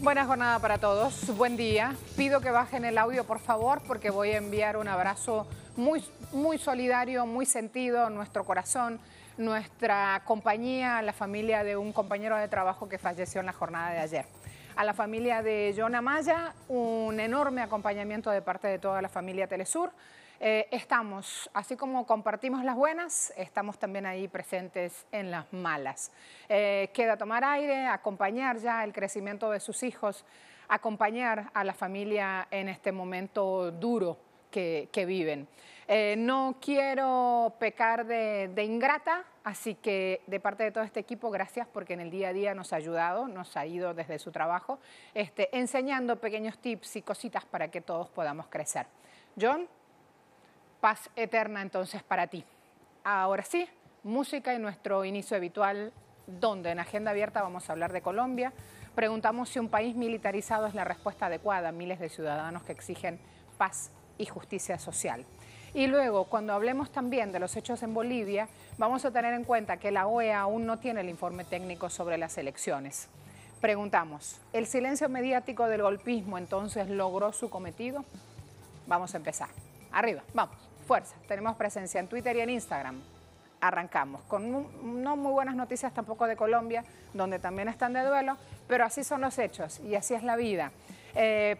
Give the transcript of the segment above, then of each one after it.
Buena jornada para todos, buen día. Pido que bajen el audio, por favor, porque voy a enviar un abrazo muy solidario, muy sentido, nuestro corazón, nuestra compañía, a la familia de un compañero de trabajo que falleció en la jornada de ayer. A la familia de John Amaya, un enorme acompañamiento de parte de toda la familia Telesur. Estamos, así como compartimos las buenas, estamos también ahí presentes en las malas. Queda tomar aire, acompañar ya el crecimiento de sus hijos, acompañar a la familia en este momento duro que viven. No quiero pecar de ingrata, así que de parte de todo este equipo, gracias porque en el día a día nos ha ayudado, nos ha ido desde su trabajo, enseñando pequeños tips y cositas para que todos podamos crecer. John, paz eterna entonces para ti. Ahora sí, música y nuestro inicio habitual, donde en Agenda Abierta vamos a hablar de Colombia. Preguntamos si un país militarizado es la respuesta adecuada a miles de ciudadanos que exigen paz y justicia social. Y luego, cuando hablemos también de los hechos en Bolivia, vamos a tener en cuenta que la OEA aún no tiene el informe técnico sobre las elecciones. Preguntamos, ¿el silencio mediático del golpismo entonces logró su cometido? Vamos a empezar. Arriba, vamos. Fuerza, tenemos presencia en Twitter y en Instagram. Arrancamos con no muy buenas noticias tampoco de Colombia, donde también están de duelo, pero así son los hechos y así es la vida.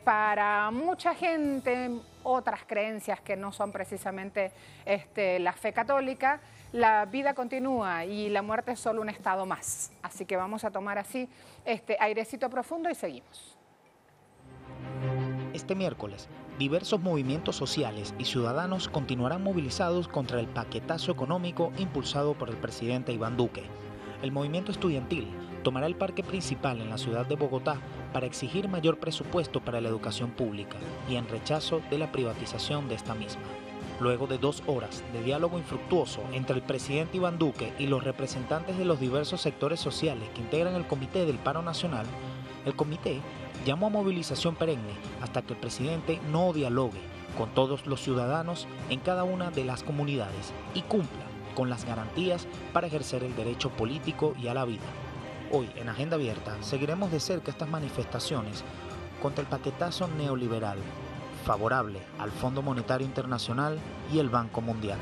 Para mucha gente, otras creencias que no son precisamente la fe católica, la vida continúa y la muerte es solo un estado más. Así que vamos a tomar así airecito profundo y seguimos. Este miércoles, diversos movimientos sociales y ciudadanos continuarán movilizados contra el paquetazo económico impulsado por el presidente Iván Duque. El movimiento estudiantil tomará el parque principal en la ciudad de Bogotá para exigir mayor presupuesto para la educación pública y en rechazo de la privatización de esta misma. Luego de 2 horas de diálogo infructuoso entre el presidente Iván Duque y los representantes de los diversos sectores sociales que integran el Comité del Paro Nacional, el comité llamó a movilización perenne hasta que el presidente no dialogue con todos los ciudadanos en cada una de las comunidades y cumpla con las garantías para ejercer el derecho político y a la vida. Hoy, en Agenda Abierta, seguiremos de cerca estas manifestaciones contra el paquetazo neoliberal, favorable al Fondo Monetario Internacional y el Banco Mundial.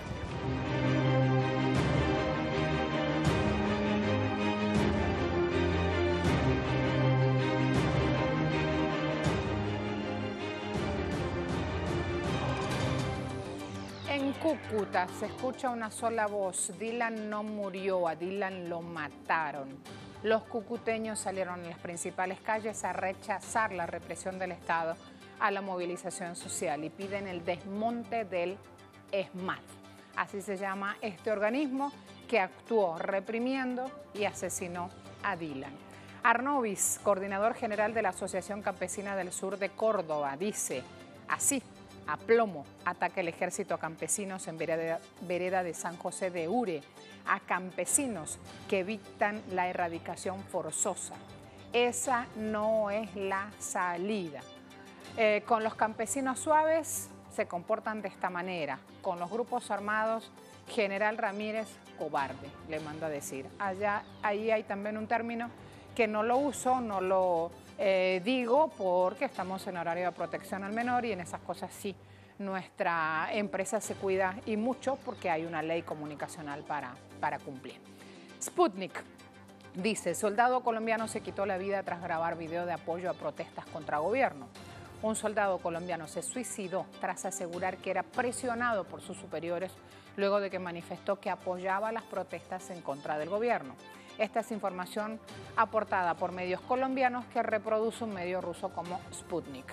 Cúcuta, se escucha una sola voz. Dylan no murió, a Dylan lo mataron. Los cucuteños salieron a las principales calles a rechazar la represión del Estado a la movilización social y piden el desmonte del ESMAD. Así se llama este organismo que actuó reprimiendo y asesinó a Dylan. Arnovis, coordinador general de la Asociación Campesina del Sur de Córdoba, dice así: a plomo ataca el ejército a campesinos en vereda de San José de Ure, a campesinos que evitan la erradicación forzosa. Esa no es la salida. Con los campesinos suaves se comportan de esta manera. Con los grupos armados, General Ramírez, cobarde, le mando a decir. Ahí hay también un término que no lo uso, no lo digo porque estamos en horario de protección al menor y en esas cosas sí, nuestra empresa se cuida y mucho porque hay una ley comunicacional para cumplir. Sputnik dice, soldado colombiano se quitó la vida tras grabar video de apoyo a protestas contra gobierno. Un soldado colombiano se suicidó tras asegurar que era presionado por sus superiores luego de que manifestó que apoyaba las protestas en contra del gobierno. Esta es información aportada por medios colombianos que reproduce un medio ruso como Sputnik.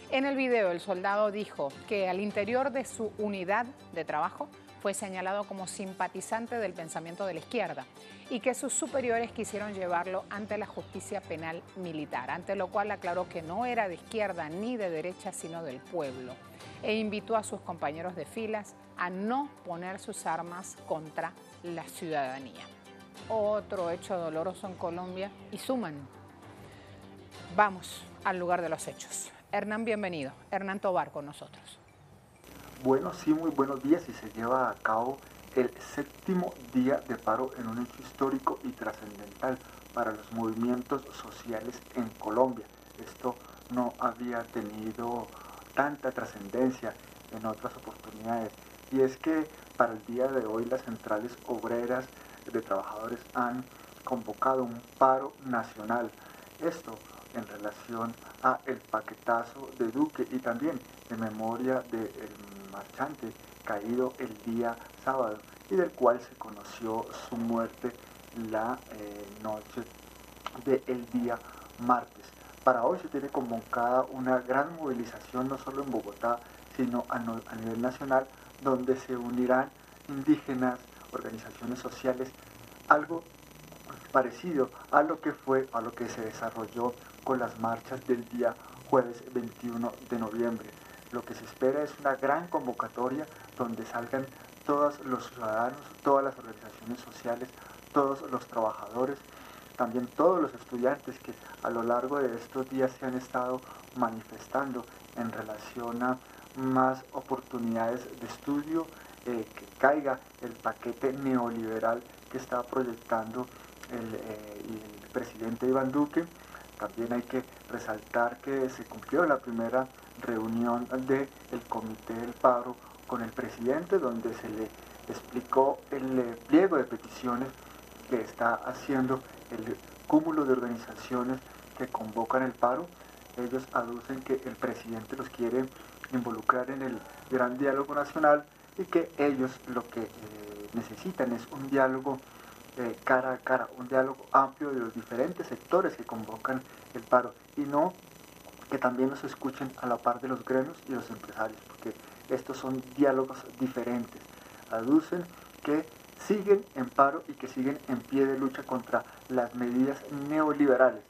En el video, el soldado dijo que al interior de su unidad de trabajo fue señalado como simpatizante del pensamiento de la izquierda y que sus superiores quisieron llevarlo ante la justicia penal militar, ante lo cual aclaró que no era de izquierda ni de derecha, sino del pueblo, e invitó a sus compañeros de filas a no poner sus armas contra la ciudadanía. Otro hecho doloroso en Colombia y suman. Vamos al lugar de los hechos. Hernán, bienvenido. Hernán Tobar con nosotros. Bueno, sí, muy buenos días y se lleva a cabo el 7º día de paro en un hecho histórico y trascendental para los movimientos sociales en Colombia. Esto no había tenido tanta trascendencia en otras oportunidades. Y es que para el día de hoy las centrales obreras de trabajadores han convocado un paro nacional. Esto en relación a el paquetazo de Duque y también en memoria del marchante caído el día sábado y del cual se conoció su muerte la noche del día martes. Para hoy se tiene convocada una gran movilización no solo en Bogotá, sino a nivel nacional, donde se unirán indígenas, organizaciones sociales, algo parecido a lo que se desarrolló con las marchas del día jueves 21 de noviembre. Lo que se espera es una gran convocatoria donde salgan todos los ciudadanos, todas las organizaciones sociales, todos los trabajadores, también todos los estudiantes que a lo largo de estos días se han estado manifestando en relación a más oportunidades de estudio, que caiga el paquete neoliberal que está proyectando el presidente Iván Duque. También hay que resaltar que se cumplió la primera reunión del Comité del Paro con el presidente, donde se le explicó el pliego de peticiones que está haciendo el cúmulo de organizaciones que convocan el paro. Ellos aducen que el presidente los quiere involucrar en el gran diálogo nacional y que ellos lo que necesitan es un diálogo cara a cara, un diálogo amplio de los diferentes sectores que convocan el paro y no que también nos escuchen a la par de los gremios y los empresarios, porque estos son diálogos diferentes. Aducen que siguen en paro y que siguen en pie de lucha contra las medidas neoliberales,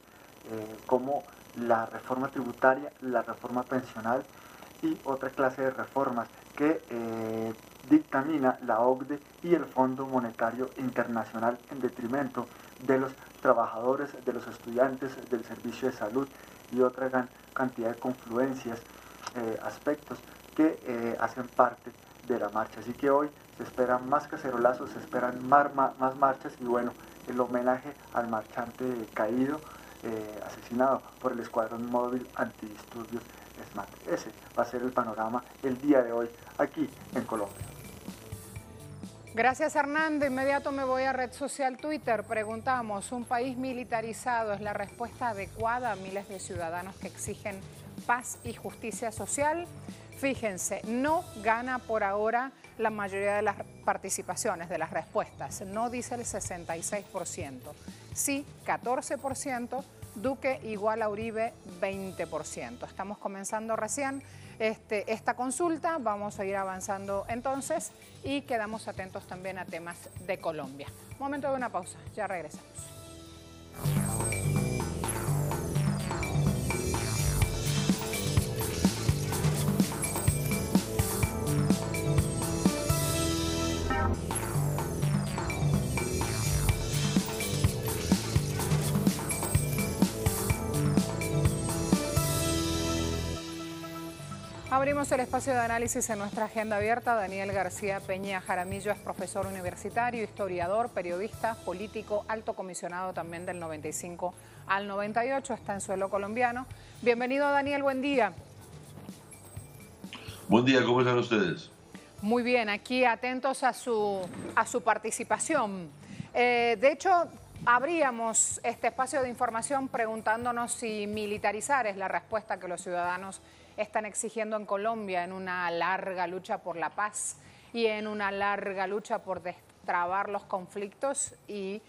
como la reforma tributaria, la reforma pensional y otra clase de reformas que dictamina la OCDE y el Fondo Monetario Internacional en detrimento de los trabajadores, de los estudiantes, del servicio de salud y otra gran cantidad de confluencias, aspectos que hacen parte de la marcha. Así que hoy se esperan más cacerolazos, se esperan más marchas y bueno, el homenaje al marchante caído, asesinado por el Escuadrón Móvil Antidisturbios SMAT. Ese va a ser el panorama el día de hoy aquí en Colombia. Gracias, Hernán. De inmediato me voy a red social Twitter. Preguntamos, ¿un país militarizado es la respuesta adecuada a miles de ciudadanos que exigen paz y justicia social? Fíjense, no gana por ahora la mayoría de las participaciones, de las respuestas. No dice el 66%. Sí, 14%. Duque igual a Uribe, 20%. Estamos comenzando recién esta consulta, vamos a ir avanzando entonces y quedamos atentos también a temas de Colombia. Momento de una pausa, ya regresamos. Abrimos el espacio de análisis en nuestra agenda abierta. Daniel García Peña Jaramillo es profesor universitario, historiador, periodista, político, alto comisionado también del 95 al 98, está en suelo colombiano. Bienvenido, Daniel, buen día. Buen día, ¿cómo están ustedes? Muy bien, aquí atentos a su participación. De hecho, abríamos este espacio de información preguntándonos si militarizar es la respuesta que los ciudadanos están exigiendo en Colombia en una larga lucha por la paz y en una larga lucha por destrabar los conflictos y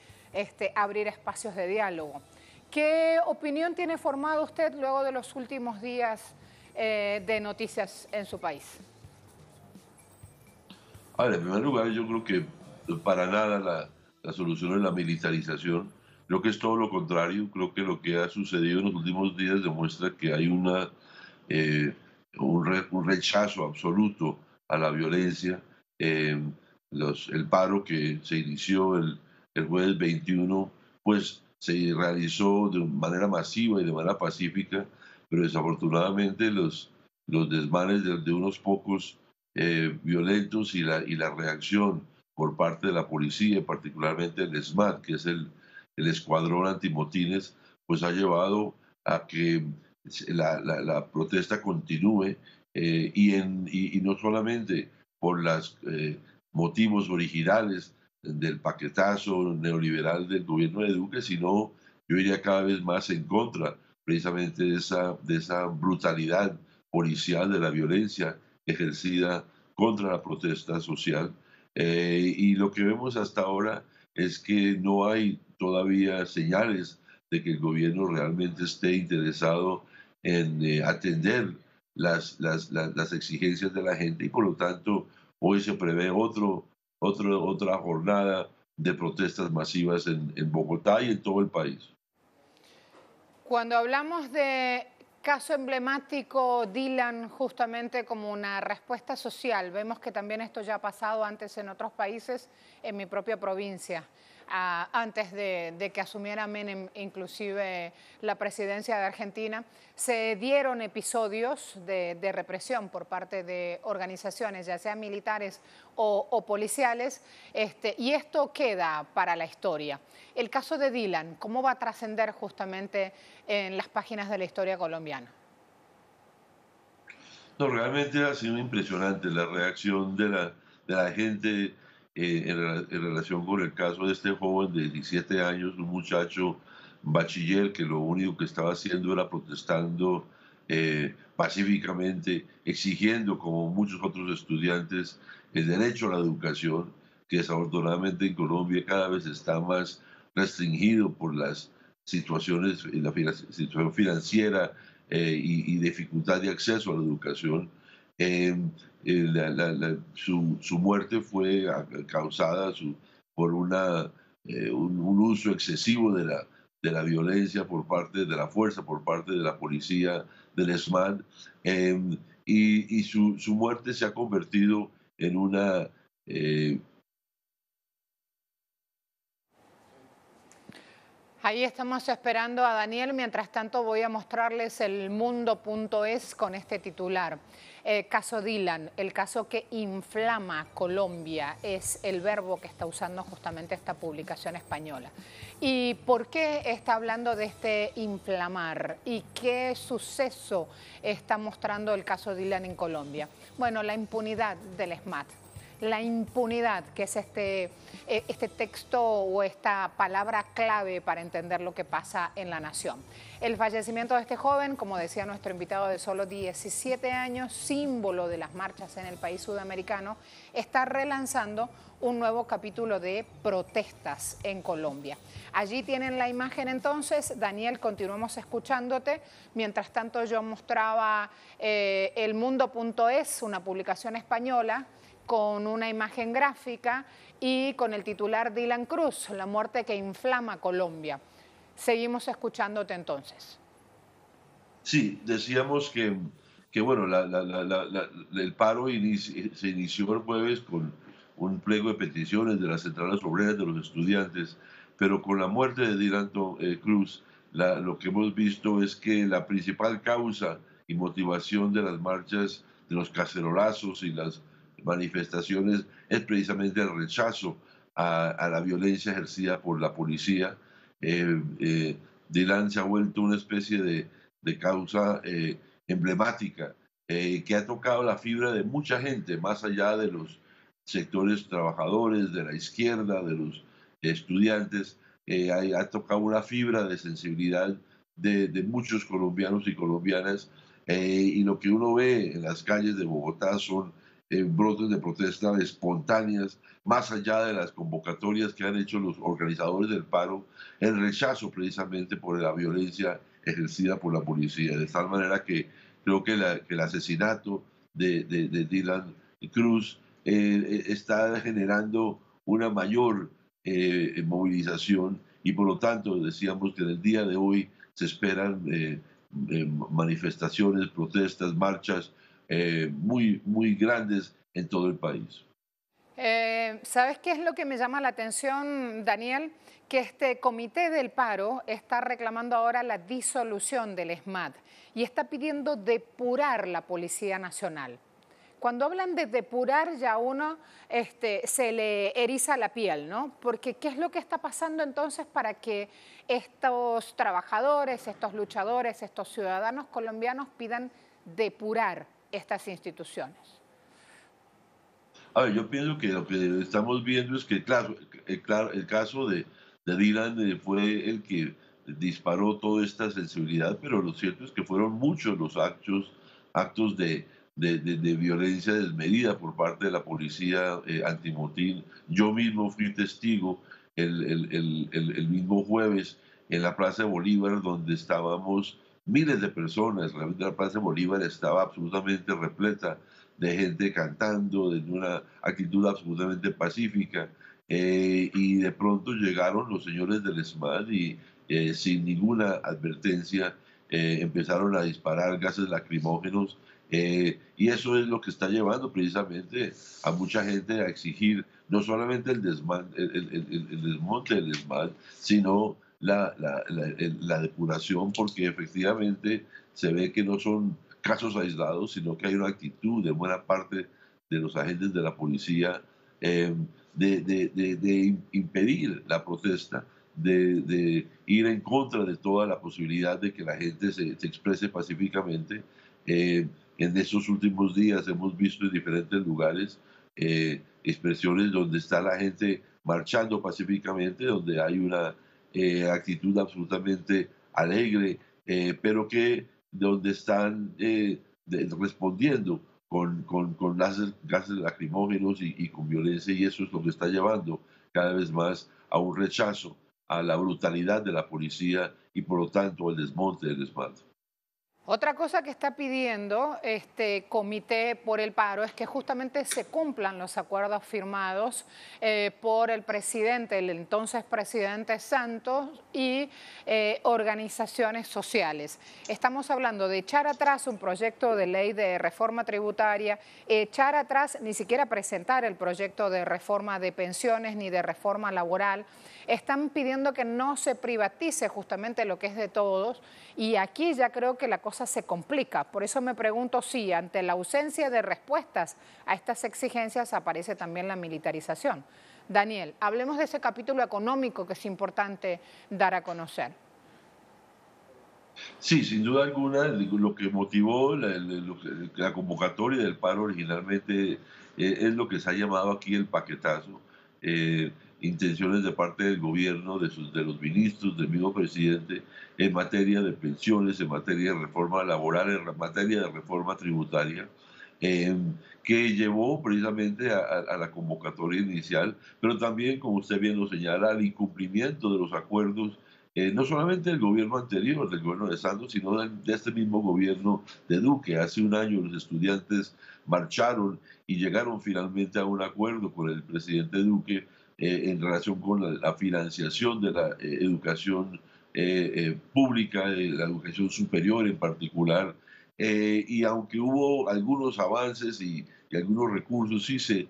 abrir espacios de diálogo. ¿Qué opinión tiene formada usted luego de los últimos días de noticias en su país? A ver, en primer lugar, yo creo que para nada la solución es la militarización. Creo que es todo lo contrario. Creo que lo que ha sucedido en los últimos días demuestra que hay un rechazo absoluto a la violencia. El paro que se inició el jueves 21, pues se realizó de manera masiva y de manera pacífica, pero desafortunadamente los desmanes de unos pocos violentos y la reacción por parte de la policía, particularmente el SMAT, que es el escuadrón antimotines, pues ha llevado a que la protesta continúe y no solamente por los motivos originales del paquetazo neoliberal del gobierno de Duque, sino yo iría cada vez más en contra precisamente de esa brutalidad policial, de la violencia ejercida contra la protesta social. Y lo que vemos hasta ahora es que no hay todavía señales de que el gobierno realmente esté interesado en atender las exigencias de la gente y por lo tanto hoy se prevé otra jornada de protestas masivas en Bogotá y en todo el país. Cuando hablamos de caso emblemático, Dylan, justamente como una respuesta social, vemos que también esto ya ha pasado antes en otros países, en mi propia provincia, antes de que asumiera Menem inclusive la presidencia de Argentina, se dieron episodios de represión por parte de organizaciones, ya sean militares o policiales, y esto queda para la historia. El caso de Dylan, ¿cómo va a trascender justamente en las páginas de la historia colombiana? No, realmente ha sido impresionante la reacción de la gente en relación con el caso de este joven de 17 años, un muchacho bachiller que lo único que estaba haciendo era protestando pacíficamente, exigiendo, como muchos otros estudiantes, el derecho a la educación, que desafortunadamente en Colombia cada vez está más restringido por las situaciones, la situación financiera y dificultad de acceso a la educación. Eh, su muerte fue causada por un uso excesivo de la violencia por parte de la fuerza, por parte de la policía del ESMAD, y su muerte se ha convertido en una Ahí estamos esperando a Daniel. Mientras tanto voy a mostrarles el mundo.es con este titular. Caso Dylan, el caso que inflama Colombia, es el verbo que está usando justamente esta publicación española. ¿Y por qué está hablando de este inflamar? ¿Y qué suceso está mostrando el caso Dylan en Colombia? Bueno, la impunidad del ESMAD. La impunidad, que es este texto o esta palabra clave para entender lo que pasa en la nación. El fallecimiento de este joven, como decía nuestro invitado de solo 17 años, símbolo de las marchas en el país sudamericano, está relanzando un nuevo capítulo de protestas en Colombia. Allí tienen la imagen entonces. Daniel, continuamos escuchándote. Mientras tanto yo mostraba el mundo.es, una publicación española, con una imagen gráfica y con el titular Dylan Cruz, la muerte que inflama Colombia. Seguimos escuchándote entonces. Sí, decíamos que bueno, el paro se inició el jueves con un pliego de peticiones de las centrales obreras de los estudiantes, pero con la muerte de Dylan Cruz, lo que hemos visto es que la principal causa y motivación de las marchas, de los cacerolazos y las manifestaciones es precisamente el rechazo a la violencia ejercida por la policía. Dylan se ha vuelto una especie de causa emblemática que ha tocado la fibra de mucha gente, más allá de los sectores trabajadores, de la izquierda, de los estudiantes, ha tocado una fibra de sensibilidad de muchos colombianos y colombianas, y lo que uno ve en las calles de Bogotá son brotes de protesta espontáneas, más allá de las convocatorias que han hecho los organizadores del paro, el rechazo precisamente por la violencia ejercida por la policía. De tal manera que creo que el asesinato de Dylan Cruz está generando una mayor movilización y por lo tanto decíamos que en el día de hoy se esperan manifestaciones, protestas, marchas muy grandes en todo el país. ¿Sabes qué es lo que me llama la atención, Daniel? Que este comité del paro está reclamando ahora la disolución del ESMAD y está pidiendo depurar la Policía Nacional. Cuando hablan de depurar, ya uno se le eriza la piel, ¿no? Porque ¿qué es lo que está pasando entonces para que estos trabajadores, estos luchadores, estos ciudadanos colombianos pidan depurar estas instituciones? A ver, yo pienso que lo que estamos viendo es que, claro, el caso de Dylan fue el que disparó toda esta sensibilidad, pero lo cierto es que fueron muchos los actos de violencia desmedida por parte de la policía antimotín. Yo mismo fui testigo el mismo jueves en la Plaza de Bolívar, donde estábamos miles de personas. Realmente la Plaza de Bolívar estaba absolutamente repleta de gente cantando, de una actitud absolutamente pacífica, y de pronto llegaron los señores del ESMAD y sin ninguna advertencia empezaron a disparar gases lacrimógenos, y eso es lo que está llevando precisamente a mucha gente a exigir no solamente el desmonte del ESMAD, sino la depuración, porque efectivamente se ve que no son casos aislados, sino que hay una actitud de buena parte de los agentes de la policía de impedir la protesta, de ir en contra de toda la posibilidad de que la gente se exprese pacíficamente. En estos últimos días hemos visto en diferentes lugares expresiones donde está la gente marchando pacíficamente, donde hay una actitud absolutamente alegre, pero que donde están respondiendo con gases lacrimógenos y con violencia, y eso es lo que está llevando cada vez más a un rechazo a la brutalidad de la policía y por lo tanto al desmonte del ESMAD. Otra cosa que está pidiendo este Comité por el Paro es que justamente se cumplan los acuerdos firmados por el presidente, el entonces presidente Santos y organizaciones sociales. Estamos hablando de echar atrás un proyecto de ley de reforma tributaria, echar atrás, ni siquiera presentar el proyecto de reforma de pensiones ni de reforma laboral. Están pidiendo que no se privatice justamente lo que es de todos, y aquí ya creo que la cosa se complica. Por eso me pregunto si ante la ausencia de respuestas a estas exigencias aparece también la militarización. Daniel, hablemos de ese capítulo económico que es importante dar a conocer. Sí, sin duda alguna, lo que motivó la convocatoria del paro originalmente es lo que se ha llamado aquí el paquetazo. Intenciones de parte del gobierno, de los ministros, del mismo presidente, en materia de pensiones, en materia de reforma laboral, en materia de reforma tributaria, que llevó precisamente a la convocatoria inicial, pero también, como usted bien lo señala, al incumplimiento de los acuerdos, no solamente del gobierno anterior, del gobierno de Santos, sino de este mismo gobierno de Duque. Hace un año los estudiantes marcharon y llegaron finalmente a un acuerdo con el presidente Duque en relación con la financiación de la educación pública, de la educación superior en particular, y aunque hubo algunos avances y algunos recursos, sí se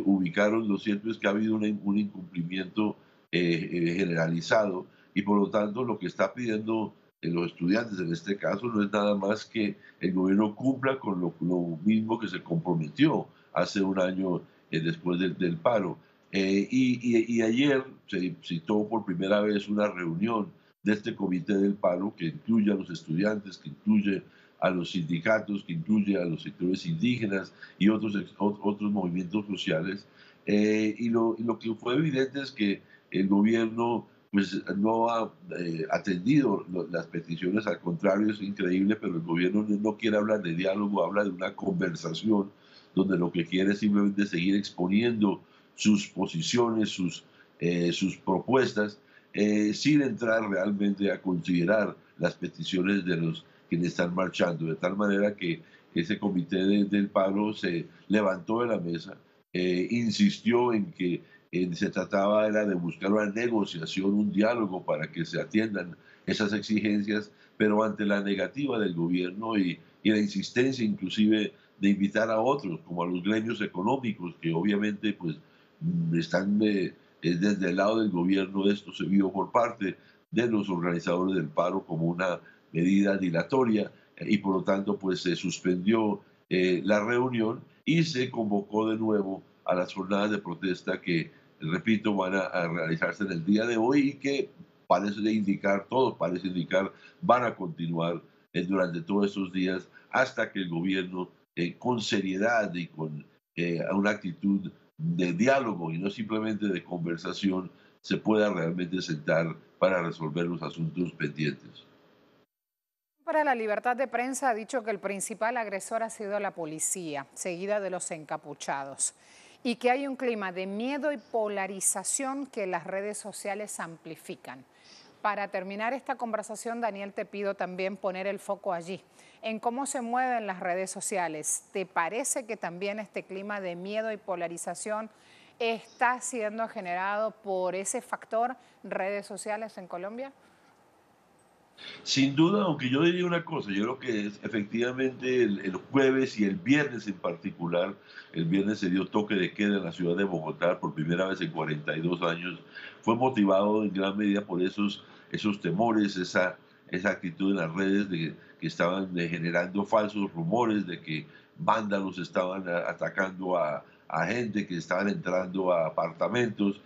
ubicaron, lo cierto es que ha habido un incumplimiento generalizado, y por lo tanto lo que está pidiendo los estudiantes en este caso no es nada más que el gobierno cumpla con lo mismo que se comprometió hace un año después del paro. Y ayer se citó por primera vez una reunión de este comité del paro que incluye a los estudiantes, que incluye a los sindicatos, que incluye a los sectores indígenas y otros movimientos sociales. Y lo que fue evidente es que el gobierno pues, no ha atendido las peticiones, al contrario, es increíble, pero el gobierno no quiere hablar de diálogo, habla de una conversación donde lo que quiere es simplemente seguir exponiendo sus posiciones, sus propuestas, sin entrar realmente a considerar las peticiones de los quienes están marchando, de tal manera que ese comité del paro se levantó de la mesa, insistió en que se trataba era de buscar una negociación, un diálogo para que se atiendan esas exigencias, pero ante la negativa del gobierno y la insistencia inclusive de invitar a otros, como a los gremios económicos, que obviamente pues están desde el lado del gobierno. Esto se vio por parte de los organizadores del paro como una medida dilatoria, y por lo tanto pues se suspendió la reunión y se convocó de nuevo a las jornadas de protesta que, repito, van a realizarse en el día de hoy y que parece indicar, todo parece indicar, van a continuar durante todos estos días hasta que el gobierno, con seriedad y con una actitud de diálogo y no simplemente de conversación, se pueda realmente sentar para resolver los asuntos pendientes. Para la libertad de prensa ha dicho que el principal agresor ha sido la policía, seguida de los encapuchados, y que hay un clima de miedo y polarización que las redes sociales amplifican. Para terminar esta conversación, Daniel, te pido también poner el foco allí, en cómo se mueven las redes sociales. ¿Te parece que también este clima de miedo y polarización está siendo generado por ese factor redes sociales en Colombia? Sin duda, aunque yo diría una cosa, yo creo que efectivamente el jueves y el viernes en particular, el viernes se dio toque de queda en la ciudad de Bogotá por primera vez en 42 años, fue motivado en gran medida por esos temores, esa actitud en las redes que estaban generando falsos rumores de que vándalos estaban atacando a gente, que estaban entrando a apartamentos,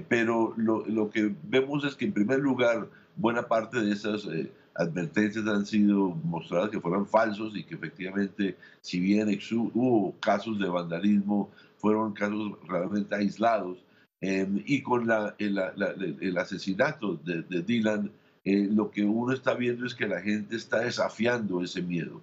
pero lo que vemos es que en primer lugar buena parte de esas advertencias han sido mostradas que fueron falsos y que efectivamente, si bien hubo casos de vandalismo, fueron casos realmente aislados. Y con el asesinato de Dylan, lo que uno está viendo es que la gente está desafiando ese miedo.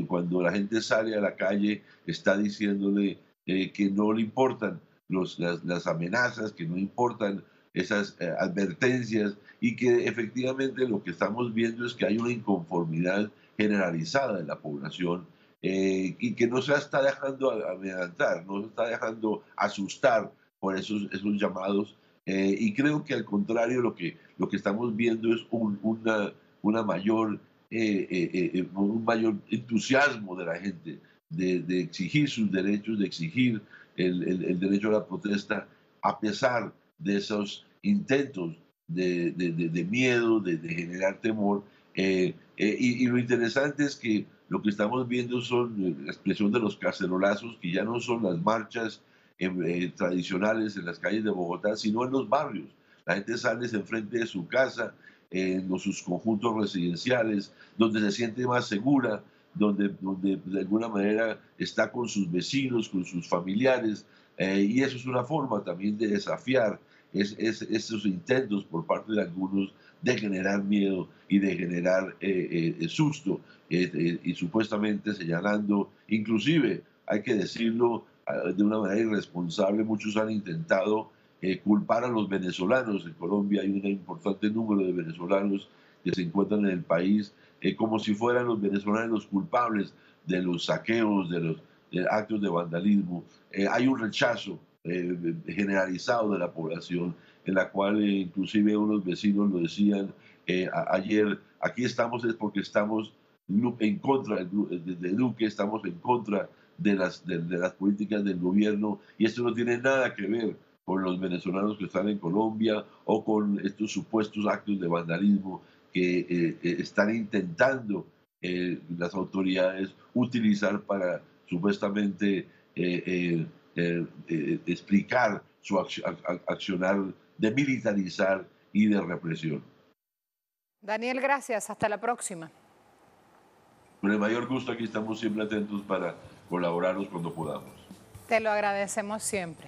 Cuando la gente sale a la calle, está diciéndole que no le importan las amenazas, que no importan esas advertencias y que efectivamente lo que estamos viendo es que hay una inconformidad generalizada de la población y que no se está dejando amedrentar, no se está dejando asustar por esos llamados y creo que al contrario lo que estamos viendo es una mayor, un mayor entusiasmo de la gente de exigir sus derechos, de exigir el derecho a la protesta a pesar de esos intentos de miedo, de generar temor. Y lo interesante es que lo que estamos viendo son la expresión de los cacerolazos, que ya no son las marchas tradicionales en las calles de Bogotá, sino en los barrios. La gente sale enfrente de su casa, en sus conjuntos residenciales, donde se siente más segura, donde de alguna manera está con sus vecinos, con sus familiares, y eso es una forma también de desafiar esos intentos por parte de algunos de generar miedo y de generar susto y supuestamente señalando, inclusive hay que decirlo de una manera irresponsable, muchos han intentado culpar a los venezolanos. En Colombia hay un importante número de venezolanos que se encuentran en el país como si fueran los venezolanos los culpables de los saqueos, de los actos de vandalismo. Hay un rechazo generalizado de la población, en la cual inclusive unos vecinos lo decían ayer, aquí estamos es porque estamos en contra de Duque, estamos en contra de las políticas del gobierno y esto no tiene nada que ver con los venezolanos que están en Colombia o con estos supuestos actos de vandalismo que están intentando las autoridades utilizar para supuestamente explicar su accionar de militarizar y de represión. Daniel, gracias. Hasta la próxima. Con el mayor gusto, aquí estamos siempre atentos para colaborarnos cuando podamos. Te lo agradecemos siempre.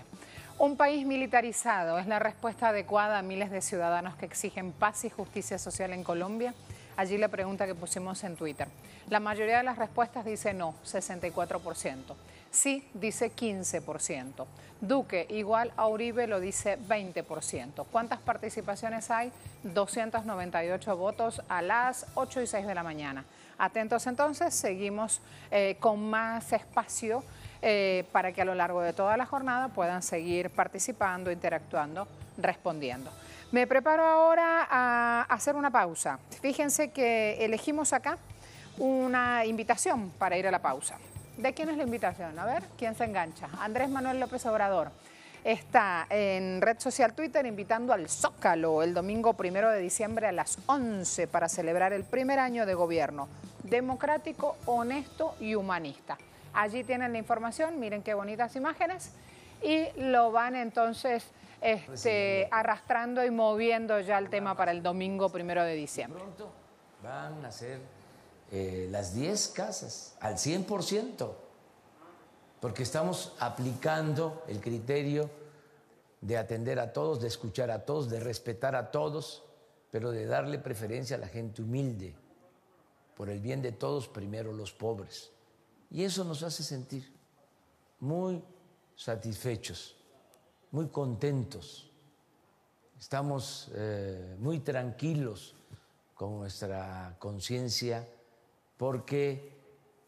Un país militarizado es la respuesta adecuada a miles de ciudadanos que exigen paz y justicia social en Colombia. Allí la pregunta que pusimos en Twitter. La mayoría de las respuestas dice no, 64%. Sí, dice 15%. Duque igual a Uribe lo dice 20%. ¿Cuántas participaciones hay? 298 votos a las 8 y 6 de la mañana. Atentos entonces, seguimos con más espacio para que a lo largo de toda la jornada puedan seguir participando, interactuando, respondiendo. Me preparo ahora a hacer una pausa. Fíjense que elegimos acá una invitación para ir a la pausa. ¿De quién es la invitación? A ver, ¿quién se engancha? Andrés Manuel López Obrador está en red social Twitter invitando al Zócalo el domingo 1 de diciembre a las 11 para celebrar el primer año de gobierno democrático, honesto y humanista. Allí tienen la información, miren qué bonitas imágenes, y lo van entonces arrastrando y moviendo ya el tema para el domingo 1 de diciembre. Pronto van a ser las 10 casas al 100%, porque estamos aplicando el criterio de atender a todos, de escuchar a todos, de respetar a todos, pero de darle preferencia a la gente humilde, por el bien de todos, primero los pobres. Y eso nos hace sentir muy satisfechos, muy contentos. Estamos muy tranquilos con nuestra conciencia porque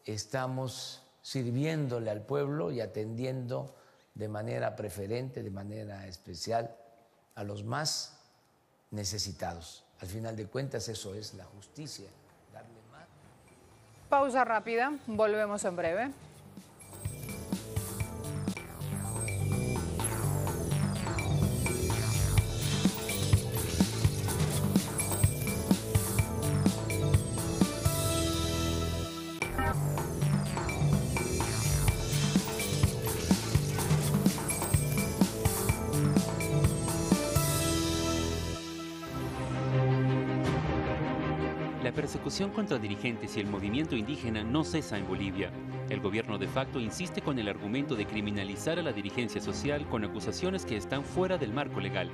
estamos sirviéndole al pueblo y atendiendo de manera preferente, de manera especial a los más necesitados. Al final de cuentas eso es la justicia, darle más. Pausa rápida, volvemos en breve. La persecución contra dirigentes y el movimiento indígena no cesa en Bolivia. El gobierno de facto insiste con el argumento de criminalizar a la dirigencia social con acusaciones que están fuera del marco legal.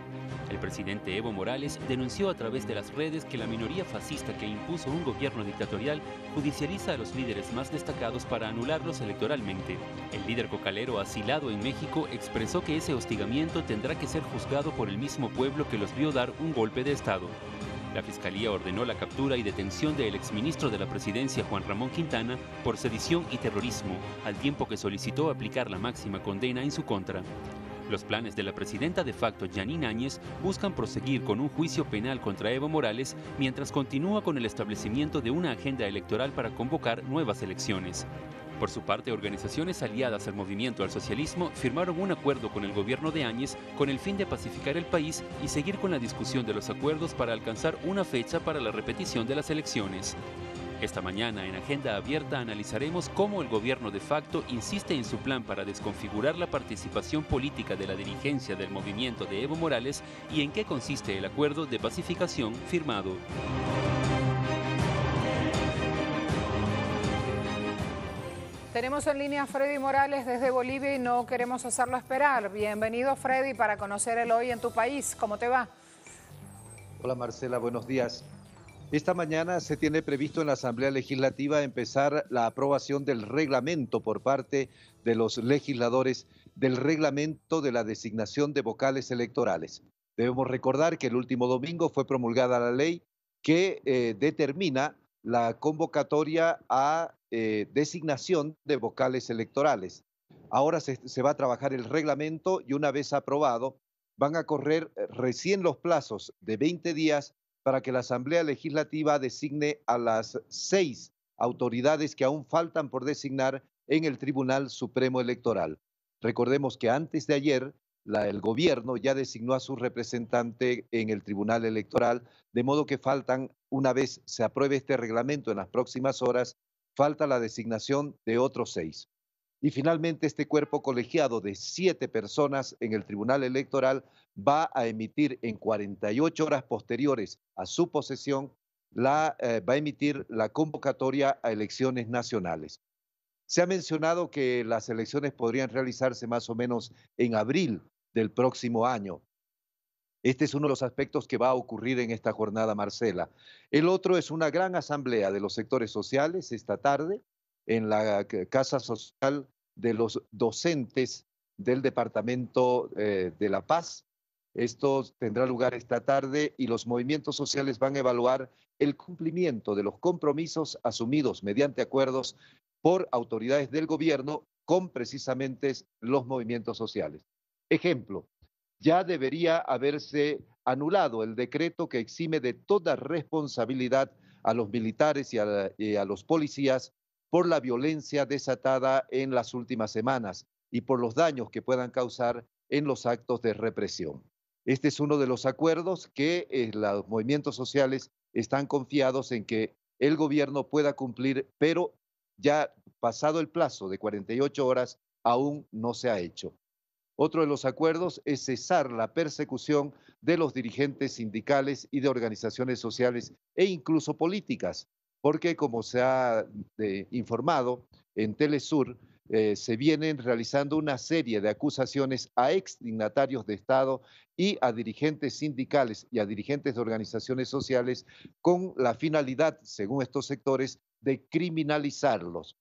El presidente Evo Morales denunció a través de las redes que la minoría fascista que impuso un gobierno dictatorial judicializa a los líderes más destacados para anularlos electoralmente. El líder cocalero asilado en México expresó que ese hostigamiento tendrá que ser juzgado por el mismo pueblo que los vio dar un golpe de Estado. La Fiscalía ordenó la captura y detención del exministro de la Presidencia, Juan Ramón Quintana, por sedición y terrorismo, al tiempo que solicitó aplicar la máxima condena en su contra. Los planes de la presidenta de facto, Yanine Áñez, buscan proseguir con un juicio penal contra Evo Morales mientras continúa con el establecimiento de una agenda electoral para convocar nuevas elecciones. Por su parte, organizaciones aliadas al movimiento al socialismo firmaron un acuerdo con el gobierno de Áñez con el fin de pacificar el país y seguir con la discusión de los acuerdos para alcanzar una fecha para la repetición de las elecciones. Esta mañana, en Agenda Abierta, analizaremos cómo el gobierno de facto insiste en su plan para desconfigurar la participación política de la dirigencia del movimiento de Evo Morales y en qué consiste el acuerdo de pacificación firmado. Tenemos en línea a Freddy Morales desde Bolivia y no queremos hacerlo esperar. Bienvenido, Freddy, para conocer el hoy en tu país. ¿Cómo te va? Hola, Marcela, buenos días. Esta mañana se tiene previsto en la Asamblea Legislativa empezar la aprobación del reglamento por parte de los legisladores del reglamento de la designación de vocales electorales. Debemos recordar que el último domingo fue promulgada la ley que determina la convocatoria a designación de vocales electorales. Ahora se va a trabajar el reglamento y una vez aprobado van a correr recién los plazos de 20 días para que la Asamblea Legislativa designe a las 6 autoridades que aún faltan por designar en el Tribunal Supremo Electoral. Recordemos que antes de ayer el gobierno ya designó a su representante en el Tribunal Electoral, de modo que faltan, una vez se apruebe este reglamento en las próximas horas, falta la designación de otros 6. Y finalmente este cuerpo colegiado de 7 personas en el Tribunal Electoral va a emitir en 48 horas posteriores a su posesión, va a emitir la convocatoria a elecciones nacionales. Se ha mencionado que las elecciones podrían realizarse más o menos en abril del próximo año. Este es uno de los aspectos que va a ocurrir en esta jornada, Marcela. El otro es una gran asamblea de los sectores sociales esta tarde en la Casa Social de los docentes del Departamento de La Paz. Esto tendrá lugar esta tarde y los movimientos sociales van a evaluar el cumplimiento de los compromisos asumidos mediante acuerdos por autoridades del gobierno con precisamente los movimientos sociales. Ejemplo, ya debería haberse anulado el decreto que exime de toda responsabilidad a los militares y a los policías por la violencia desatada en las últimas semanas y por los daños que puedan causar en los actos de represión. Este es uno de los acuerdos que los movimientos sociales están confiados en que el gobierno pueda cumplir, pero ya pasado el plazo de 48 horas, aún no se ha hecho. Otro de los acuerdos es cesar la persecución de los dirigentes sindicales y de organizaciones sociales e incluso políticas, porque como se ha informado en Telesur, se vienen realizando una serie de acusaciones a exdignatarios de Estado y a dirigentes sindicales y a dirigentes de organizaciones sociales con la finalidad, según estos sectores, de criminalizarlos.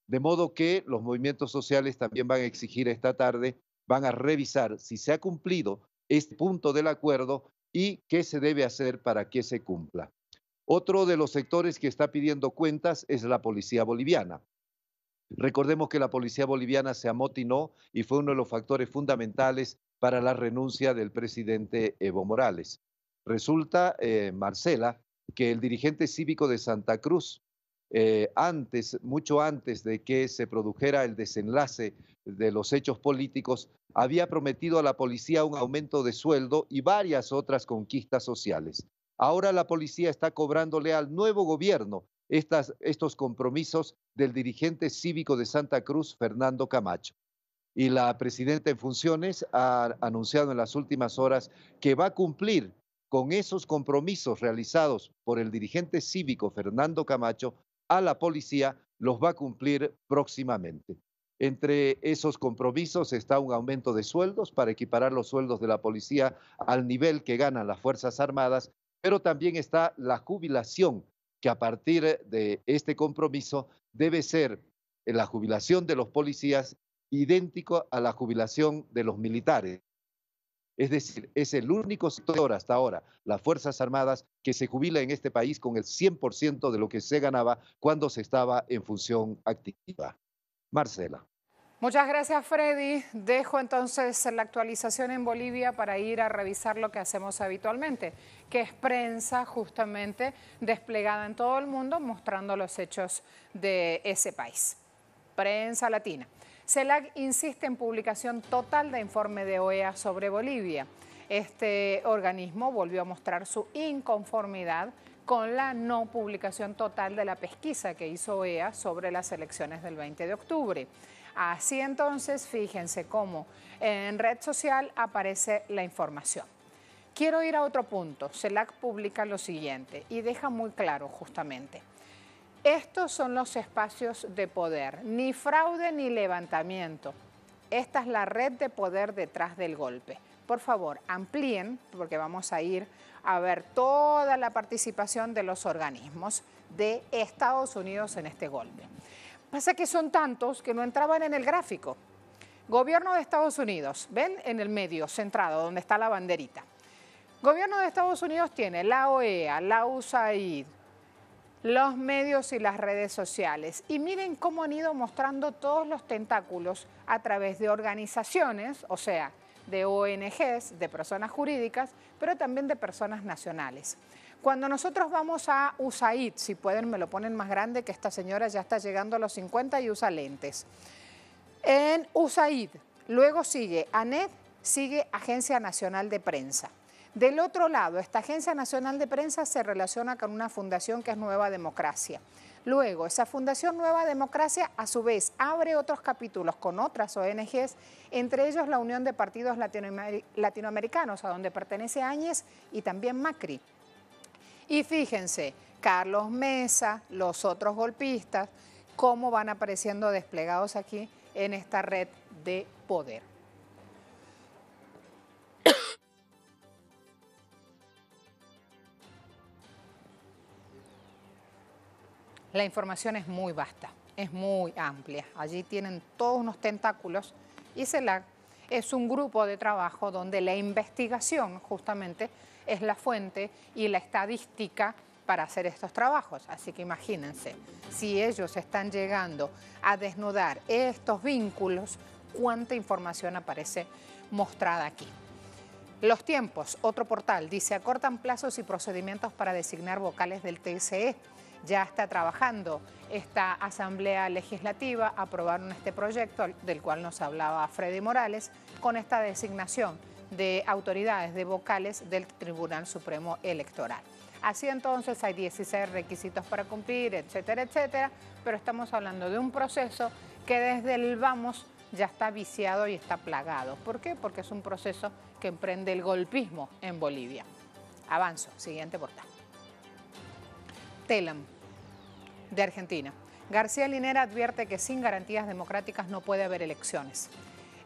De modo que los movimientos sociales también van a exigir esta tarde, van a revisar si se ha cumplido este punto del acuerdo y qué se debe hacer para que se cumpla. Otro de los sectores que está pidiendo cuentas es la policía boliviana. Recordemos que la policía boliviana se amotinó y fue uno de los factores fundamentales para la renuncia del presidente Evo Morales. Resulta, Marcela, que el dirigente cívico de Santa Cruz, mucho antes de que se produjera el desenlace de los hechos políticos, había prometido a la policía un aumento de sueldo y varias otras conquistas sociales. Ahora la policía está cobrándole al nuevo gobierno estos compromisos del dirigente cívico de Santa Cruz, Fernando Camacho. Y la presidenta en funciones ha anunciado en las últimas horas que va a cumplir con esos compromisos realizados por el dirigente cívico Fernando Camacho a la policía, los va a cumplir próximamente. Entre esos compromisos está un aumento de sueldos para equiparar los sueldos de la policía al nivel que ganan las Fuerzas Armadas, pero también está la jubilación, que a partir de este compromiso debe ser la jubilación de los policías idéntico a la jubilación de los militares. Es decir, es el único sector hasta ahora, las Fuerzas Armadas, que se jubila en este país con el 100% de lo que se ganaba cuando se estaba en función activa. Marcela. Muchas gracias, Freddy. Dejo entonces la actualización en Bolivia para ir a revisar lo que hacemos habitualmente, que es prensa justamente desplegada en todo el mundo mostrando los hechos de ese país. Prensa latina. CELAC insiste en publicación total de informe de OEA sobre Bolivia. Este organismo volvió a mostrar su inconformidad con la no publicación total de la pesquisa que hizo OEA sobre las elecciones del 20 de octubre. Así entonces, fíjense cómo en red social aparece la información. Quiero ir a otro punto. CELAC publica lo siguiente y deja muy claro justamente. Estos son los espacios de poder, ni fraude ni levantamiento. Esta es la red de poder detrás del golpe. Por favor, amplíen, porque vamos a ir a ver toda la participación de los organismos de Estados Unidos en este golpe. Pasa que son tantos que no entraban en el gráfico. Gobierno de Estados Unidos, ven en el medio, centrado, donde está la banderita. Gobierno de Estados Unidos tiene la OEA, la USAID, los medios y las redes sociales. Y miren cómo han ido mostrando todos los tentáculos a través de organizaciones, o sea, de ONGs, de personas jurídicas, pero también de personas nacionales. Cuando nosotros vamos a USAID, si pueden me lo ponen más grande, que esta señora ya está llegando a los 50 y usa lentes. En USAID, luego sigue ANED, sigue Agencia Nacional de Prensa. Del otro lado, esta Agencia Nacional de Prensa se relaciona con una fundación que es Nueva Democracia. Luego, esa Fundación Nueva Democracia, a su vez, abre otros capítulos con otras ONGs, entre ellos la Unión de Partidos Latinoamericanos, a donde pertenece Áñez y también Macri. Y fíjense, Carlos Mesa, los otros golpistas, cómo van apareciendo desplegados aquí en esta red de poder. La información es muy vasta, es muy amplia. Allí tienen todos unos tentáculos y CELAC es un grupo de trabajo donde la investigación justamente es la fuente y la estadística para hacer estos trabajos. Así que imagínense, si ellos están llegando a desnudar estos vínculos, cuánta información aparece mostrada aquí. Los Tiempos, otro portal, dice: acortan plazos y procedimientos para designar vocales del TSE. Ya está trabajando esta Asamblea Legislativa, aprobaron este proyecto del cual nos hablaba Freddy Morales, con esta designación de autoridades de vocales del Tribunal Supremo Electoral. Así entonces hay 16 requisitos para cumplir, etcétera, etcétera, pero estamos hablando de un proceso que desde el vamos ya está viciado y está plagado. ¿Por qué? Porque es un proceso que emprende el golpismo en Bolivia. Avanzo, siguiente portal. Telam, de Argentina. García Linera advierte que sin garantías democráticas no puede haber elecciones.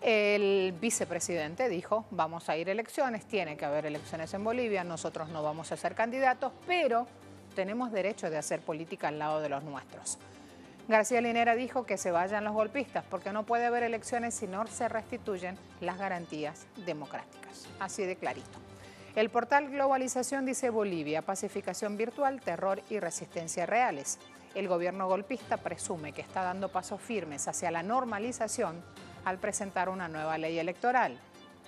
El vicepresidente dijo, vamos a ir a elecciones, tiene que haber elecciones en Bolivia, nosotros no vamos a ser candidatos, pero tenemos derecho de hacer política al lado de los nuestros. García Linera dijo que se vayan los golpistas porque no puede haber elecciones si no se restituyen las garantías democráticas. Así de clarito. El portal Globalización dice Bolivia, pacificación virtual, terror y resistencia reales. El gobierno golpista presume que está dando pasos firmes hacia la normalización al presentar una nueva ley electoral.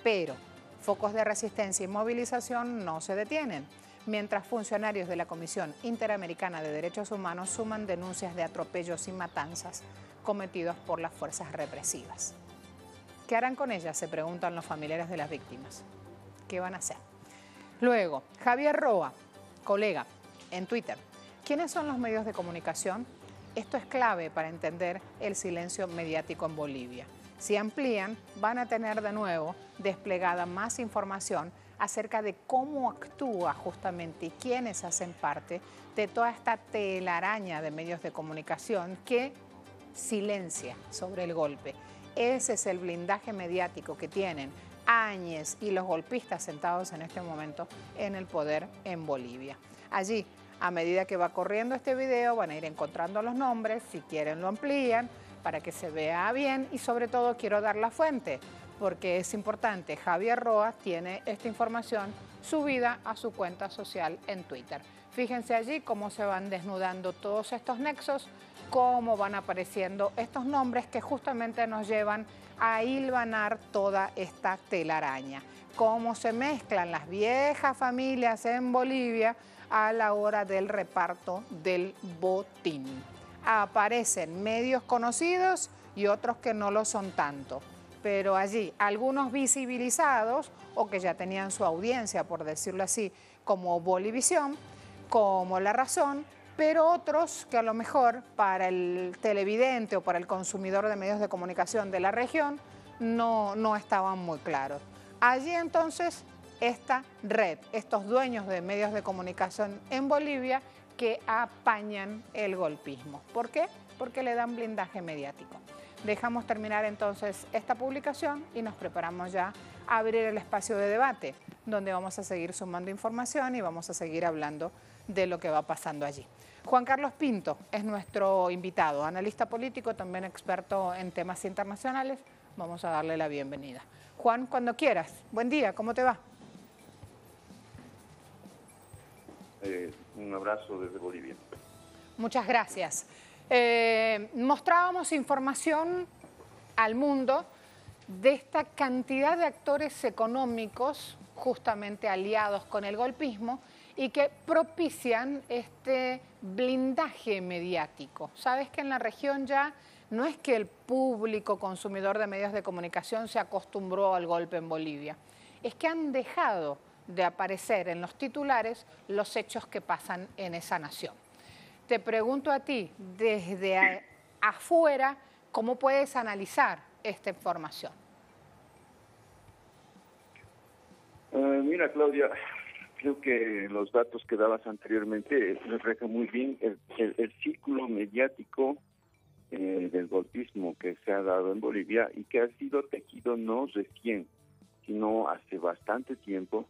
Pero focos de resistencia y movilización no se detienen, mientras funcionarios de la Comisión Interamericana de Derechos Humanos suman denuncias de atropellos y matanzas cometidos por las fuerzas represivas. ¿Qué harán con ellas?, se preguntan los familiares de las víctimas. ¿Qué van a hacer? Luego, Javier Roa, colega, en Twitter. ¿Quiénes son los medios de comunicación? Esto es clave para entender el silencio mediático en Bolivia. Si amplían, van a tener de nuevo desplegada más información acerca de cómo actúa justamente y quiénes hacen parte de toda esta telaraña de medios de comunicación que silencia sobre el golpe. Ese es el blindaje mediático que tienen Áñez y los golpistas sentados en este momento en el poder en Bolivia. Allí, a medida que va corriendo este video, van a ir encontrando los nombres, si quieren lo amplían, para que se vea bien y sobre todo quiero dar la fuente, porque es importante. Javier Roa tiene esta información subida a su cuenta social en Twitter. Fíjense allí cómo se van desnudando todos estos nexos, cómo van apareciendo estos nombres que justamente nos llevan a hilvanar toda esta telaraña. Cómo se mezclan las viejas familias en Bolivia a la hora del reparto del botín. Aparecen medios conocidos y otros que no lo son tanto, pero allí algunos visibilizados o que ya tenían su audiencia, por decirlo así, como Bolivisión, como La Razón, pero otros que a lo mejor para el televidente o para el consumidor de medios de comunicación de la región no estaban muy claros. Allí entonces esta red, estos dueños de medios de comunicación en Bolivia que apañan el golpismo. ¿Por qué? Porque le dan blindaje mediático. Dejamos terminar entonces esta publicación y nos preparamos ya a abrir el espacio de debate, donde vamos a seguir sumando información y vamos a seguir hablando de lo que va pasando allí. Juan Carlos Pinto es nuestro invitado, analista político, también experto en temas internacionales. Vamos a darle la bienvenida. Juan, cuando quieras. Buen día, ¿cómo te va? Un abrazo desde Bolivia. Muchas gracias. Mostrábamos información al mundo de esta cantidad de actores económicos justamente aliados con el golpismo y que propician este blindaje mediático. Sabes que en la región ya no es que el público consumidor de medios de comunicación se acostumbró al golpe en Bolivia, es que han dejado de aparecer en los titulares los hechos que pasan en esa nación. Te pregunto a ti, desde afuera, ¿cómo puedes analizar esta información? Mira, Claudia, creo que los datos que dabas anteriormente reflejan muy bien el círculo mediático del golpismo que se ha dado en Bolivia y que ha sido tejido no recién, sino hace bastante tiempo,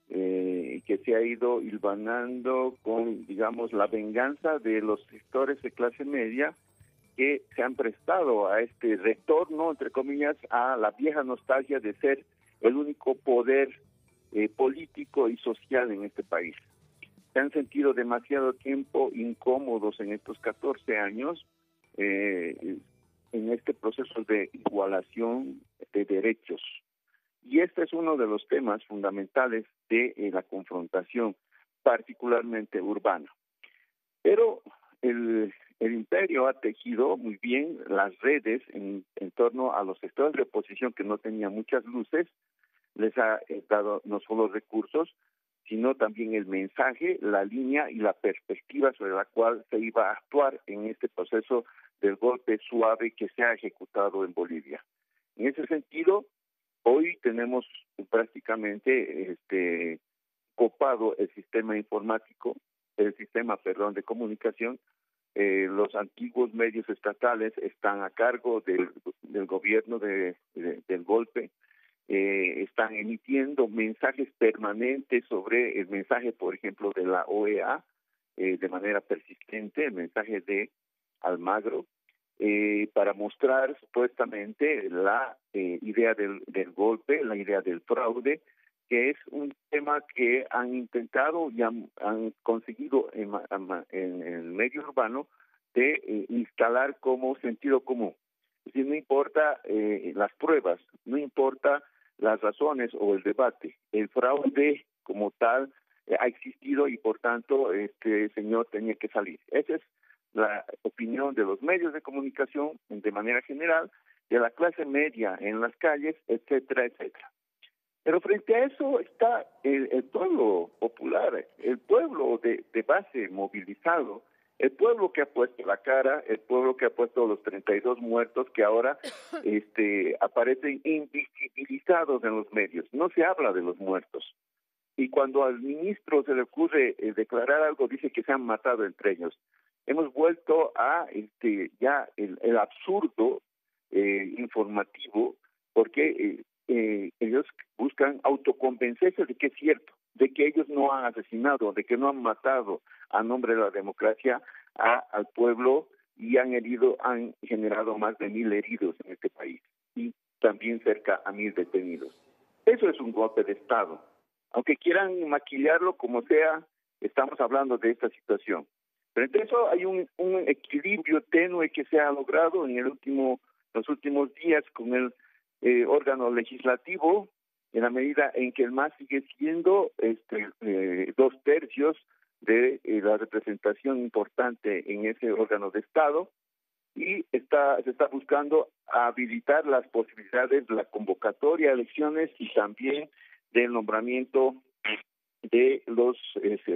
que se ha ido hilvanando con, digamos, la venganza de los sectores de clase media que se han prestado a este retorno, entre comillas, a la vieja nostalgia de ser el único poder político y social en este país. Se han sentido demasiado tiempo incómodos en estos 14 años en este proceso de igualación de derechos. Y este es uno de los temas fundamentales de la confrontación, particularmente urbana. Pero el imperio ha tejido muy bien las redes en torno a los sectores de oposición que no tenían muchas luces, les ha dado no solo recursos, sino también el mensaje, la línea y la perspectiva sobre la cual se iba a actuar en este proceso del golpe suave que se ha ejecutado en Bolivia. En ese sentido, hoy tenemos prácticamente copado el sistema informático, de comunicación. Los antiguos medios estatales están a cargo del gobierno del golpe. Están emitiendo mensajes permanentes sobre el mensaje, por ejemplo, de la OEA, de manera persistente, el mensaje de Almagro, para mostrar supuestamente la idea del golpe, la idea del fraude, que es un tema que han intentado y han conseguido en el medio urbano de instalar como sentido común. Es decir, no importa las pruebas, no importa las razones o el debate, el fraude como tal ha existido y por tanto este señor tenía que salir. Esa es la opinión de los medios de comunicación de manera general, de la clase media en las calles, etcétera, etcétera. Pero frente a eso está el pueblo popular, el pueblo de base movilizado, el pueblo que ha puesto la cara, el pueblo que ha puesto los 32 muertos que ahora aparecen invisibilizados en los medios. No se habla de los muertos. Y cuando al ministro se le ocurre declarar algo, dice que se han matado entre ellos. Hemos vuelto a ya el absurdo informativo, porque ellos buscan autoconvencerse de que es cierto, de que ellos no han asesinado, de que no han matado a nombre de la democracia al pueblo y han generado más de 1,000 heridos en este país y también cerca a 1,000 detenidos. Eso es un golpe de Estado. Aunque quieran maquillarlo como sea, estamos hablando de esta situación. Pero entre eso hay un equilibrio tenue que se ha logrado en los últimos días con el órgano legislativo, en la medida en que el MAS sigue siendo 2/3 de la representación importante en ese órgano de Estado, y se está buscando habilitar las posibilidades de la convocatoria a elecciones y también del nombramiento de los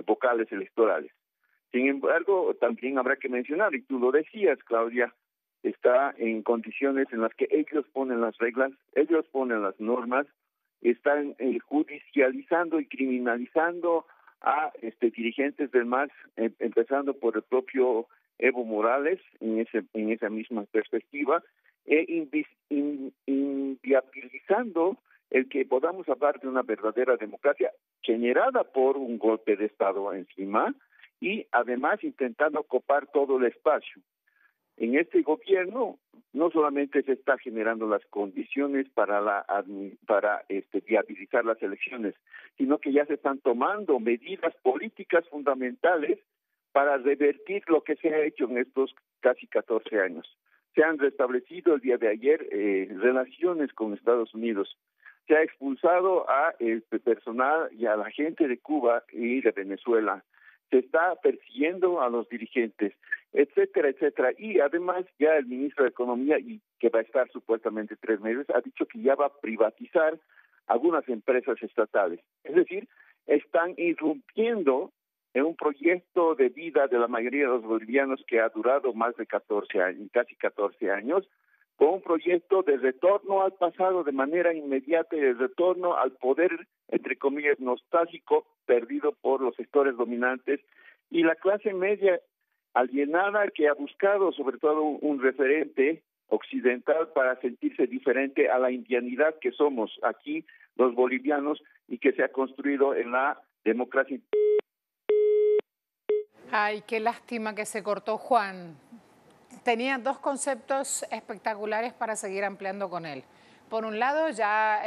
vocales electorales. Sin embargo, también habrá que mencionar, y tú lo decías, Claudia, está en condiciones en las que ellos ponen las reglas, ellos ponen las normas, están judicializando y criminalizando a dirigentes del MAS, empezando por el propio Evo Morales, en esa misma perspectiva, inviabilizando el que podamos hablar de una verdadera democracia generada por un golpe de Estado encima, y además intentando copar todo el espacio. En este gobierno no solamente se está generando las condiciones para viabilizar las elecciones, sino que ya se están tomando medidas políticas fundamentales para revertir lo que se ha hecho en estos casi 14 años. Se han restablecido el día de ayer relaciones con Estados Unidos. Se ha expulsado a personal y a la gente de Cuba y de Venezuela. Se está persiguiendo a los dirigentes, etcétera, etcétera. Y además ya el ministro de Economía, y que va a estar supuestamente 3 meses, ha dicho que ya va a privatizar algunas empresas estatales. Es decir, están irrumpiendo en un proyecto de vida de la mayoría de los bolivianos que ha durado más de 14 años, casi 14 años, con un proyecto de retorno al pasado de manera inmediata y de retorno al poder, entre comillas, nostálgico, perdido por los sectores dominantes, y la clase media alienada que ha buscado sobre todo un referente occidental para sentirse diferente a la indianidad que somos aquí los bolivianos y que se ha construido en la democracia. Ay, qué lástima que se cortó Juan. Tenía 2 conceptos espectaculares para seguir ampliando con él. Por un lado, ya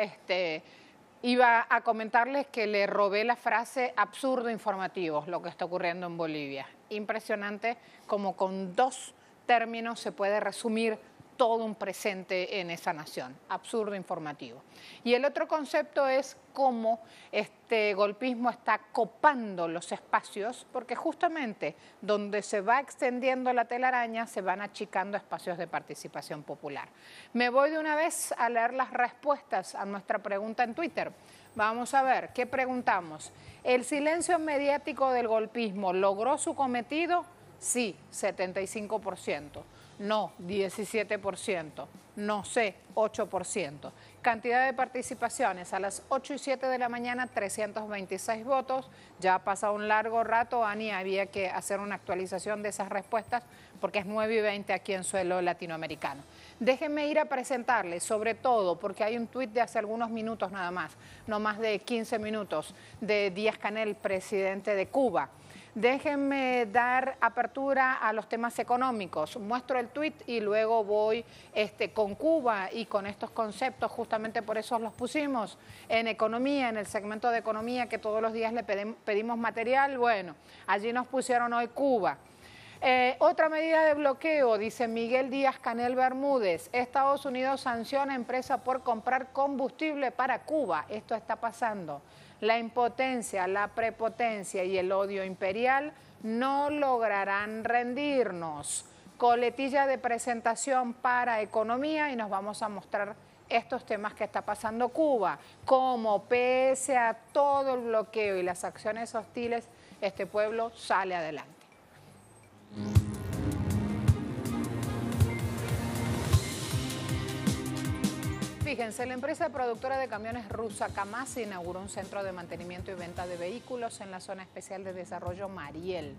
iba a comentarles que le robé la frase absurdo informativo, lo que está ocurriendo en Bolivia. Impresionante como con 2 términos se puede resumir todo un presente en esa nación. Absurdo informativo. Y el otro concepto es cómo este golpismo está copando los espacios, porque justamente donde se va extendiendo la telaraña se van achicando espacios de participación popular. Me voy de una vez a leer las respuestas a nuestra pregunta en Twitter. Vamos a ver, ¿qué preguntamos? ¿El silencio mediático del golpismo logró su cometido? Sí, 75%. No, 17%. No sé, 8%. Cantidad de participaciones a las 8 y 7 de la mañana, 326 votos. Ya ha pasado un largo rato, Ani, había que hacer una actualización de esas respuestas porque es 9 y 20 aquí en suelo latinoamericano. Déjenme ir a presentarles, sobre todo porque hay un tuit de hace algunos minutos nada más, no más de 15 minutos, de Díaz-Canel, presidente de Cuba. Déjenme dar apertura a los temas económicos. Muestro el tuit y luego voy con Cuba y con estos conceptos, justamente por eso los pusimos en economía, en el segmento de economía que todos los días le pedimos material. Bueno, allí nos pusieron hoy Cuba. Otra medida de bloqueo, dice Miguel Díaz-Canel Bermúdez. Estados Unidos sanciona a empresa por comprar combustible para Cuba. Esto está pasando. La impotencia, la prepotencia y el odio imperial no lograrán rendirnos. Coletilla de presentación para economía y nos vamos a mostrar estos temas que está pasando Cuba. Cómo pese a todo el bloqueo y las acciones hostiles, este pueblo sale adelante. Fíjense, la empresa productora de camiones rusa KAMAZ inauguró un centro de mantenimiento y venta de vehículos en la zona especial de desarrollo Mariel.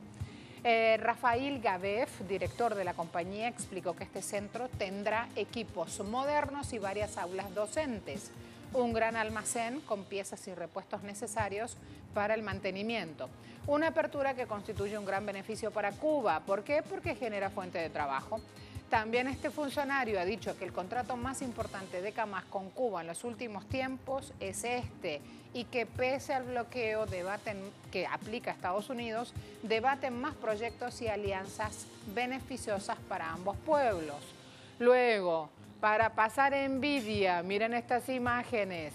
Rafael Gabev, director de la compañía, explicó que este centro tendrá equipos modernos y varias aulas docentes, un gran almacén con piezas y repuestos necesarios para el mantenimiento. Una apertura que constituye un gran beneficio para Cuba. ¿Por qué? Porque genera fuente de trabajo. También este funcionario ha dicho que el contrato más importante de KAMAZ con Cuba en los últimos tiempos es este y que pese al bloqueo que aplica a Estados Unidos, debaten más proyectos y alianzas beneficiosas para ambos pueblos. Luego, para pasar envidia, miren estas imágenes.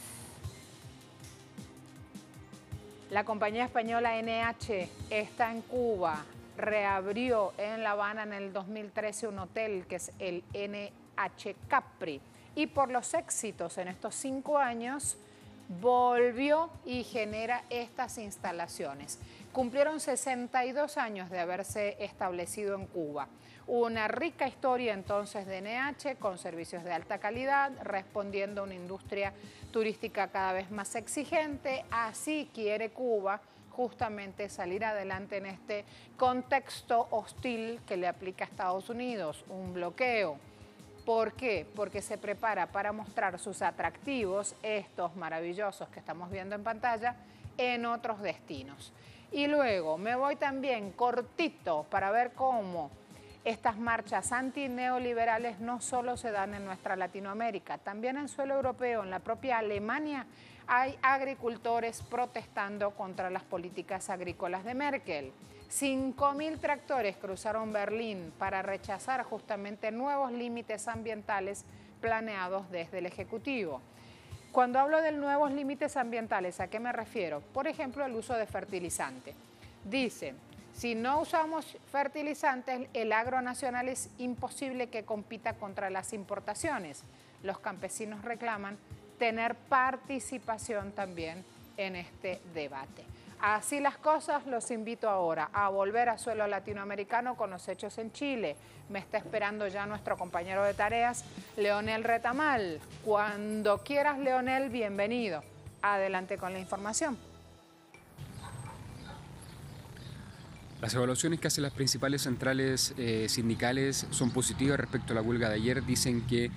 La compañía española NH está en Cuba. Reabrió en La Habana en el 2013 un hotel que es el NH Capri y por los éxitos en estos 5 años volvió y genera estas instalaciones. Cumplieron 62 años de haberse establecido en Cuba. Una rica historia entonces de NH con servicios de alta calidad, respondiendo a una industria turística cada vez más exigente. Así quiere Cuba justamente salir adelante en este contexto hostil que le aplica a Estados Unidos, un bloqueo. ¿Por qué? Porque se prepara para mostrar sus atractivos, estos maravillosos que estamos viendo en pantalla, en otros destinos. Y luego me voy también cortito para ver cómo estas marchas antineoliberales no solo se dan en nuestra Latinoamérica, también en suelo europeo, en la propia Alemania, hay agricultores protestando contra las políticas agrícolas de Merkel. 5.000 tractores cruzaron Berlín para rechazar justamente nuevos límites ambientales planeados desde el Ejecutivo. Cuando hablo de nuevos límites ambientales, ¿a qué me refiero? Por ejemplo, el uso de fertilizante. Dicen, si no usamos fertilizantes, el agro nacional es imposible que compita contra las importaciones. Los campesinos reclaman tener participación también en este debate. Así las cosas, los invito ahora a volver a suelo latinoamericano con los hechos en Chile. Me está esperando ya nuestro compañero de tareas, Leonel Retamal. Cuando quieras, Leonel, bienvenido. Adelante con la información. Las evaluaciones que hacen las principales centrales sindicales son positivas respecto a la huelga de ayer. Dicen que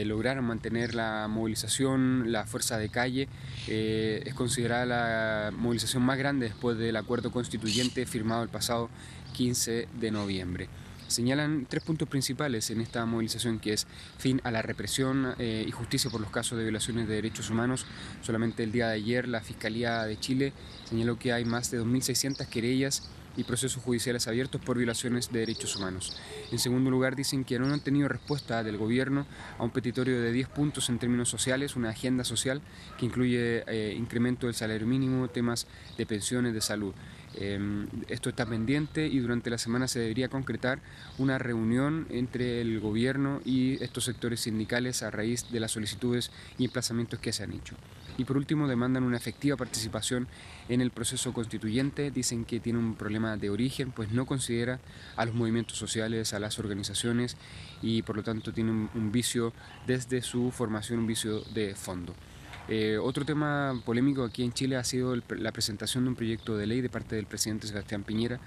lograron mantener la movilización, la fuerza de calle. Es considerada la movilización más grande después del acuerdo constituyente firmado el pasado 15 de noviembre. Señalan 3 puntos principales en esta movilización, que es fin a la represión y justicia por los casos de violaciones de derechos humanos. Solamente el día de ayer la Fiscalía de Chile señaló que hay más de 2.600 querellas y procesos judiciales abiertos por violaciones de derechos humanos. En segundo lugar, dicen que no han tenido respuesta del gobierno a un petitorio de 10 puntos en términos sociales, una agenda social que incluye incremento del salario mínimo, temas de pensiones, de salud. Esto está pendiente y durante la semana se debería concretar una reunión entre el gobierno y estos sectores sindicales a raíz de las solicitudes y emplazamientos que se han hecho. Y por último, demandan una efectiva participación en el proceso constituyente. Dicen que tiene un problema de origen, pues no considera a los movimientos sociales, a las organizaciones y por lo tanto tiene un vicio desde su formación, un vicio de fondo. Otro tema polémico aquí en Chile ha sido la presentación de un proyecto de ley de parte del presidente Sebastián Piñera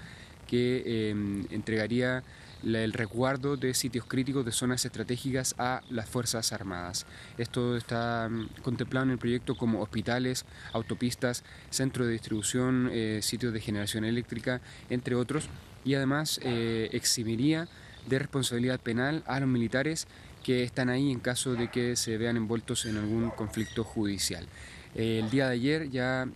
que entregaría el resguardo de sitios críticos de zonas estratégicas a las Fuerzas Armadas. Esto está contemplado en el proyecto como hospitales, autopistas, centros de distribución, sitios de generación eléctrica, entre otros, y además eximiría de responsabilidad penal a los militares que están ahí en caso de que se vean envueltos en algún conflicto judicial. El día de ayer ya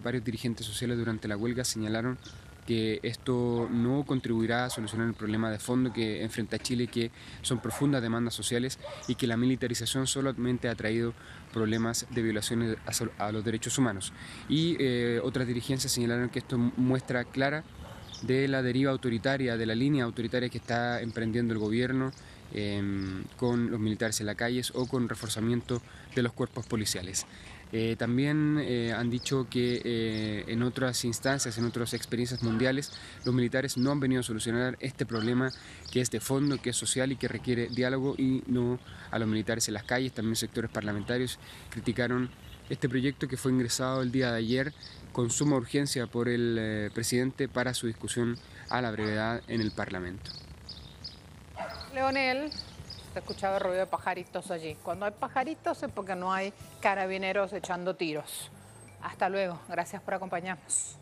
varios dirigentes sociales durante la huelga señalaron que esto no contribuirá a solucionar el problema de fondo que enfrenta Chile, que son profundas demandas sociales y que la militarización solamente ha traído problemas de violaciones a los derechos humanos. Y otras dirigencias señalaron que esto muestra clara de la deriva autoritaria, de la línea autoritaria que está emprendiendo el gobierno con los militares en las calles o con reforzamiento de los cuerpos policiales. También han dicho que en otras instancias, en otras experiencias mundiales, los militares no han venido a solucionar este problema que es de fondo, que es social y que requiere diálogo, y no a los militares en las calles. También sectores parlamentarios criticaron este proyecto que fue ingresado el día de ayer con suma urgencia por el presidente para su discusión a la brevedad en el Parlamento. Leonel, se ha escuchado el ruido de pajaritos allí. Cuando hay pajaritos es porque no hay carabineros echando tiros. Hasta luego. Gracias por acompañarnos.